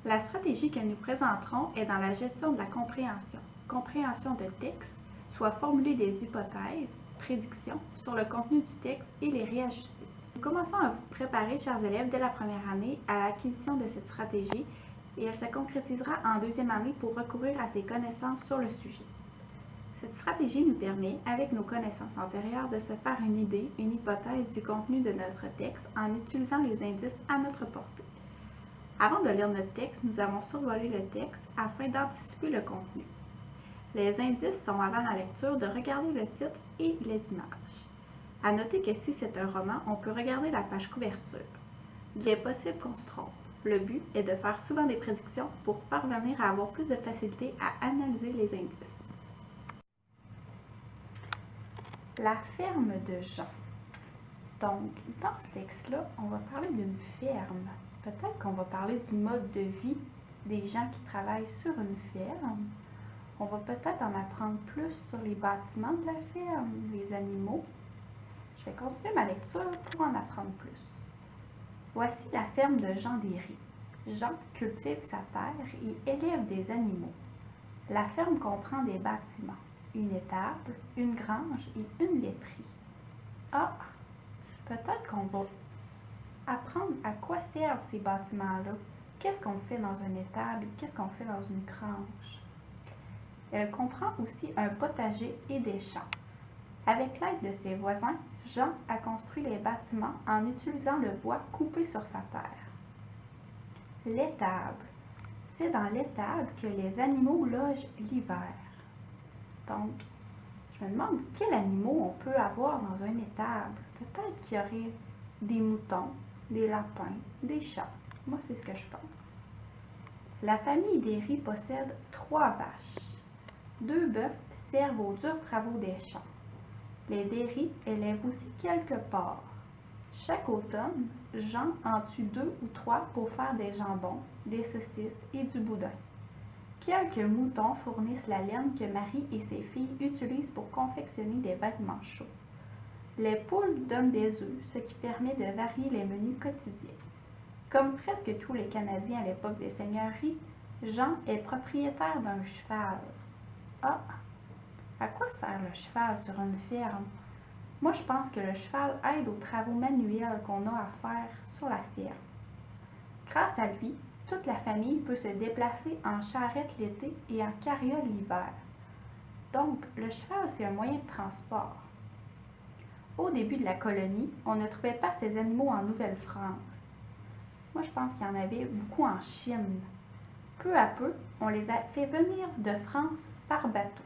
La stratégie que nous présenterons est dans la gestion de la compréhension. Compréhension de texte, soit formuler des hypothèses, prédictions sur le contenu du texte et les réajuster. Nous commençons à vous préparer, chers élèves, dès la première année à l'acquisition de cette stratégie et elle se concrétisera en deuxième année pour recourir à ses connaissances sur le sujet. Cette stratégie nous permet, avec nos connaissances antérieures, de se faire une idée, une hypothèse du contenu de notre texte en utilisant les indices à notre portée. Avant de lire notre texte, nous avons survolé le texte afin d'anticiper le contenu. Les indices sont avant la lecture de regarder le titre et les images. À noter que si c'est un roman, on peut regarder la page couverture. Il est possible qu'on se trompe. Le but est de faire souvent des prédictions pour parvenir à avoir plus de facilité à analyser les indices. La ferme de Jean. Donc, dans ce texte-là, on va parler d'une ferme. Peut-être qu'on va parler du mode de vie des gens qui travaillent sur une ferme. On va peut-être en apprendre plus sur les bâtiments de la ferme, les animaux. Je vais continuer ma lecture pour en apprendre plus. Voici la ferme de Jean Derry. Jean cultive sa terre et élève des animaux. La ferme comprend des bâtiments, une étable, une grange et une laiterie. Ah, peut-être qu'on va apprendre à quoi servent ces bâtiments-là. Qu'est-ce qu'on fait dans une étable et qu'est-ce qu'on fait dans une grange. Elle comprend aussi un potager et des champs. Avec l'aide de ses voisins, Jean a construit les bâtiments en utilisant le bois coupé sur sa terre. L'étable. C'est dans l'étable que les animaux logent l'hiver. Donc, je me demande quels animaux on peut avoir dans une étable. Peut-être qu'il y aurait des moutons, des lapins, des chats. Moi, c'est ce que je pense. La famille Derry possède 3 vaches. 2 bœufs servent aux durs travaux des champs. Les Derry élèvent aussi quelques porcs. Chaque automne, Jean en tue 2 ou 3 pour faire des jambons, des saucisses et du boudin. Quelques moutons fournissent la laine que Marie et ses filles utilisent pour confectionner des vêtements chauds. Les poules donnent des œufs, ce qui permet de varier les menus quotidiens. Comme presque tous les Canadiens à l'époque des seigneuries, Jean est propriétaire d'un cheval. Ah! À quoi sert le cheval sur une ferme? Moi, je pense que le cheval aide aux travaux manuels qu'on a à faire sur la ferme. Grâce à lui, toute la famille peut se déplacer en charrette l'été et en carriole l'hiver. Donc, le cheval, c'est un moyen de transport. Au début de la colonie, on ne trouvait pas ces animaux en Nouvelle-France. Moi, je pense qu'il y en avait beaucoup en Chine. Peu à peu, on les a fait venir de France par bateau.